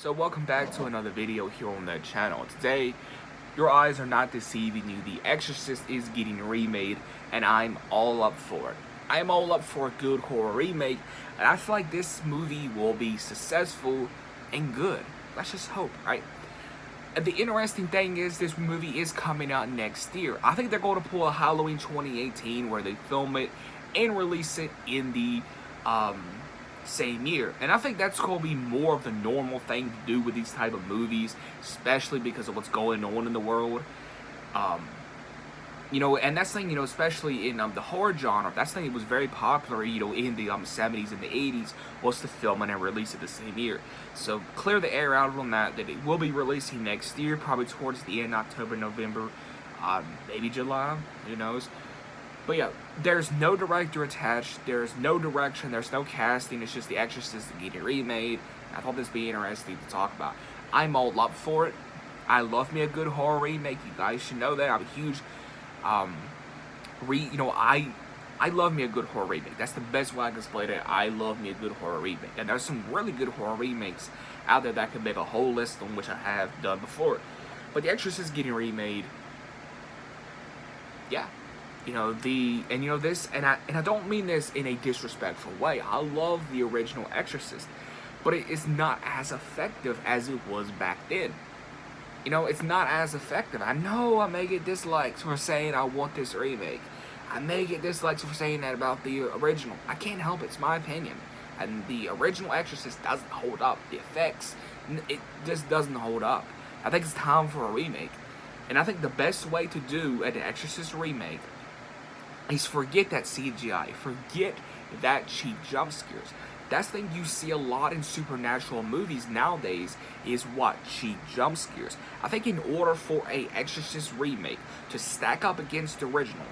So welcome back to another video here on the channel. Today, your eyes are not deceiving you. The Exorcist is getting remade, and I'm all up for it. I'm all up for a good horror remake, and I feel like this movie will be successful and good. Let's just hope, right? And the interesting thing is, this movie is coming out next year. I think they're going to pull a Halloween 2018 where they film it and release it in the same year. And I think that's going to be more of the normal thing to do with these type of movies, especially because of what's going on in the world. And that's thing, especially in the horror genre, that's thing that was very popular, in the 70s and the 80s, was to film and release it the same year. So clear the air out on that it will be releasing next year, probably towards the end, October, November, maybe July, who knows. But yeah, there's no director attached, there's no direction, there's no casting, it's just The Exorcist getting remade. I thought this would be interesting to talk about. I'm all up for it. I love me a good horror remake, you guys should know that. I'm a huge, I love me a good horror remake. That's the best way I can explain it. I love me a good horror remake. And there's some really good horror remakes out there that could make a whole list on which I have done before. But The Exorcist getting remade, yeah. I don't mean this in a disrespectful way. I love the original Exorcist, but it is not as effective as it was back then. It's not as effective. I know I may get dislikes for saying I want this remake. I may get dislikes for saying that about the original. I can't help it. It's my opinion. And the original Exorcist doesn't hold up. The effects, it just doesn't hold up. I think it's time for a remake. And I think the best way to do an Exorcist remake is forget that CGI, forget that cheap jump scares. That's the thing you see a lot in supernatural movies nowadays is what? Cheap jump scares. I think in order for a Exorcist remake to stack up against the original,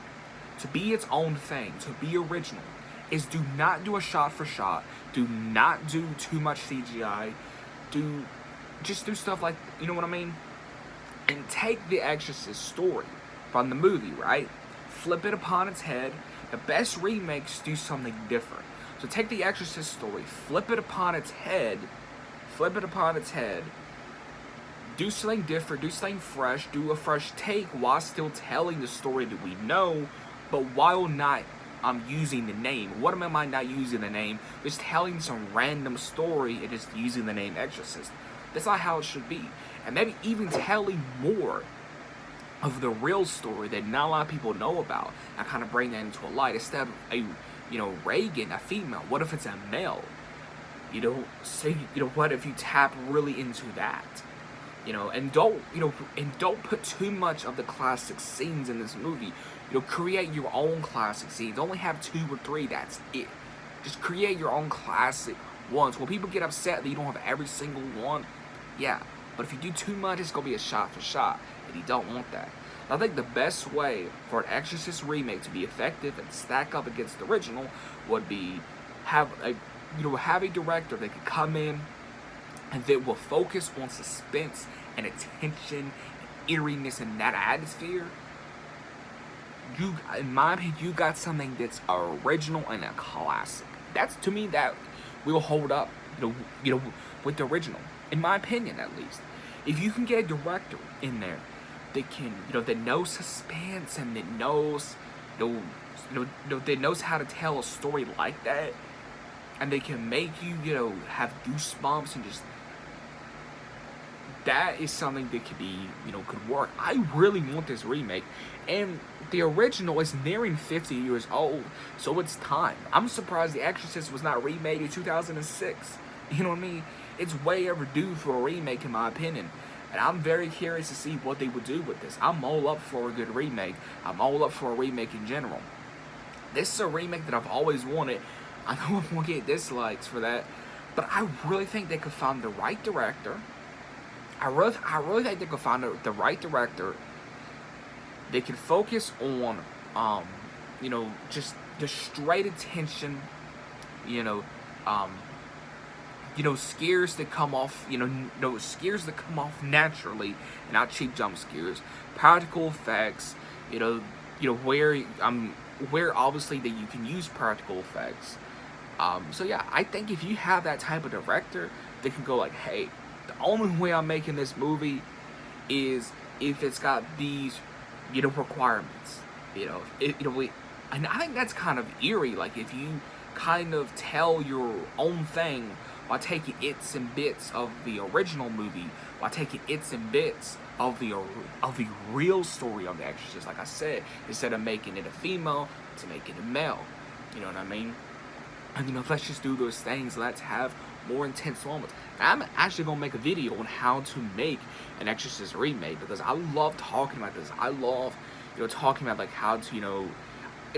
to be its own thing, to be original, is do not do a shot for shot, do not do too much CGI, just do stuff like, you know what I mean? And take the Exorcist story from the movie, right? Flip it upon its head. The best remakes do something different. So take the Exorcist story, flip it upon its head, do something different, do something fresh, do a fresh take while still telling the story that we know, but while not using the name. What am I not using the name? Just telling some random story and just using the name Exorcist. That's not how it should be. And maybe even telling more of the real story that not a lot of people know about. I kind of bring that into a light. Instead of a, Reagan, a female, what if it's a male? What if you tap really into that? And don't put too much of the classic scenes in this movie. Create your own classic scenes. Only have 2 or 3, that's it. Just create your own classic ones. When people get upset that you don't have every single one, yeah. But if you do too much, it's going to be a shot for shot, and you don't want that. I think the best way for an Exorcist remake to be effective and stack up against the original would be have a director that could come in and that will focus on suspense and attention and eeriness and that atmosphere. In my opinion, you got something that's original and a classic. That's, to me, that will hold up, with the original. In my opinion, at least. If you can get a director in there that can, that knows suspense and that knows, that knows how to tell a story like that, and they can make you, have goosebumps and just, that is something that could be, could work. I really want this remake, and the original is nearing 50 years old, so it's time. I'm surprised The Exorcist was not remade in 2006. You know what I mean? It's way overdue for a remake, in my opinion. And I'm very curious to see what they would do with this. I'm all up for a good remake. I'm all up for a remake in general. This is a remake that I've always wanted. I know I'm going to get dislikes for that, but I really think they could find the right director. I really think they could find the right director. They can focus on, just the straight attention, scares that come off, scares that come off naturally, and not cheap jump scares. Practical effects, where obviously that you can use practical effects. So yeah, I think if you have that type of director, they can go like, hey, The only way I'm making this movie is if it's got these, requirements. And I think that's kind of eerie. Like if you kind of tell your own thing by taking its and bits of the original movie, by taking its and bits of the real story of The Exorcist. Like I said, instead of making it a female, to make it a male. You know what I mean? And let's just do those things. Let's have more intense moments. And I'm actually gonna make a video on how to make an Exorcist remake because I love talking about this. I love, talking about like how to,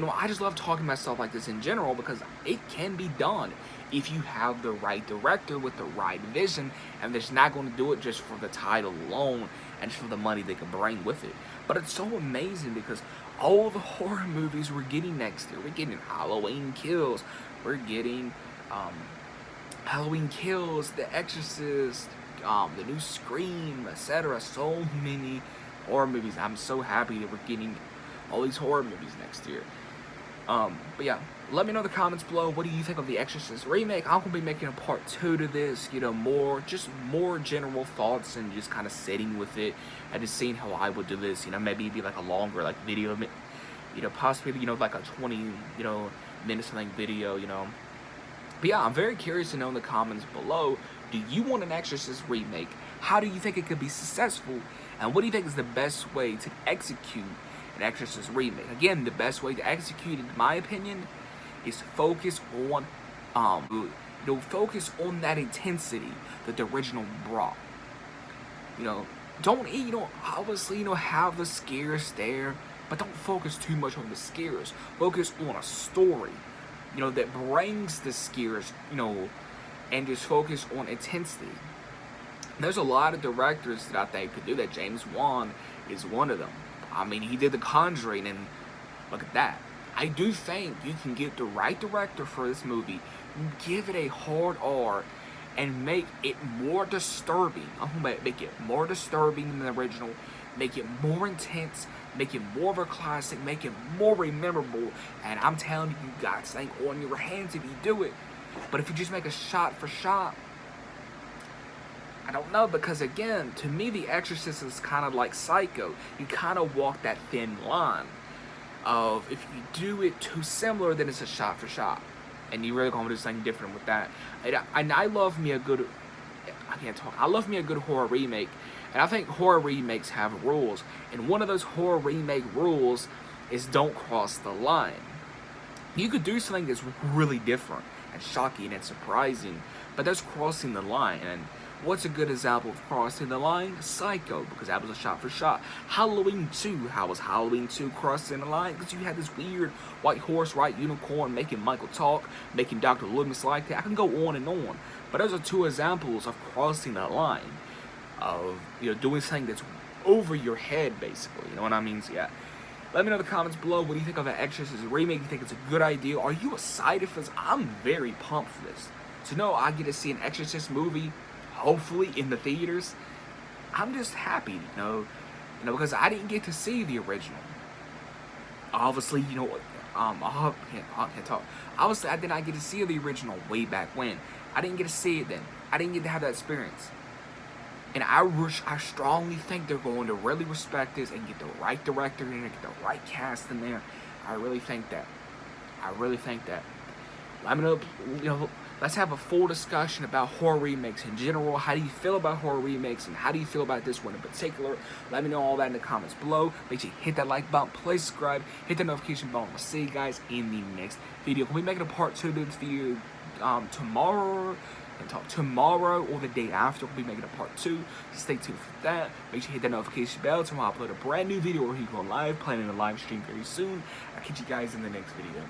I just love talking about stuff like this in general because it can be done if you have the right director with the right vision, and they're just not going to do it just for the title alone and just for the money they can bring with it. But it's so amazing because all the horror movies we're getting next year, we're getting Halloween Kills, we're getting Halloween Kills, The Exorcist, the new Scream, etc. So many horror movies. I'm so happy that we're getting all these horror movies next year. But yeah, let me know in the comments below, what do you think of The Exorcist remake? I'm going to be making a part 2 to this, more general thoughts and just kind of sitting with it and just seeing how I would do this, maybe it'd be like a longer, like, video, possibly, like a 20, minutes something video, But yeah, I'm very curious to know in the comments below, do you want an Exorcist remake? How do you think it could be successful? And what do you think is the best way to execute an Exorcist remake? Again, the best way to execute, in my opinion, is focus on, focus on that intensity that the original brought. Don't, obviously, have the scares there, but don't focus too much on the scares. Focus on a story, that brings the scares, and just focus on intensity. There's a lot of directors that I think could do that. James Wan is one of them. I mean, he did The Conjuring, and look at that. I do think you can get the right director for this movie, give it a hard R, and make it more disturbing. I'm going to make it more disturbing than the original, make it more intense, make it more of a classic, make it more memorable, and I'm telling you, you got something on your hands if you do it. But if you just make a shot for shot, I don't know, because again, to me, The Exorcist is kind of like Psycho. You kind of walk that thin line of if you do it too similar, then it's a shot for shot. And you really gonna do something different with that. And I love me a good, I love me a good horror remake. And I think horror remakes have rules. And one of those horror remake rules is don't cross the line. You could do something that's really different and shocking and surprising, but that's crossing the line. And what's a good example of crossing the line? Psycho, because that was a shot for shot. Halloween 2, how was Halloween 2 crossing the line? Because you had this weird white horse, white unicorn, making Michael talk, making Dr. Loomis like that. I can go on and on. But those are two examples of crossing the line. Of, doing something that's over your head, basically. You know what I mean? So yeah. Let me know in the comments below, what do you think of an Exorcist remake? Do you think it's a good idea? Are you excited for this? I'm very pumped for this. So no, I get to see an Exorcist movie, hopefully in the theaters. I'm just happy, because I didn't get to see the original. Obviously, I can't talk. Obviously, I did not get to see the original way back when. I didn't get to see it then. I didn't get to have that experience. And I strongly think they're going to really respect this and get the right director in there, get the right cast in there. I really think that. Let me know, let's have a full discussion about horror remakes in general. How do you feel about horror remakes, and how do you feel about this one in particular? Let me know all that in the comments below. Make sure you hit that like button, please subscribe, hit the notification bell. I'll see you guys in the next video. We'll be making a part 2 of this video tomorrow or the day after. We'll be making a part 2, so stay tuned for that. Make sure you hit that notification bell to when I upload a brand new video or you go live, planning a live stream very soon. I'll catch you guys in the next video.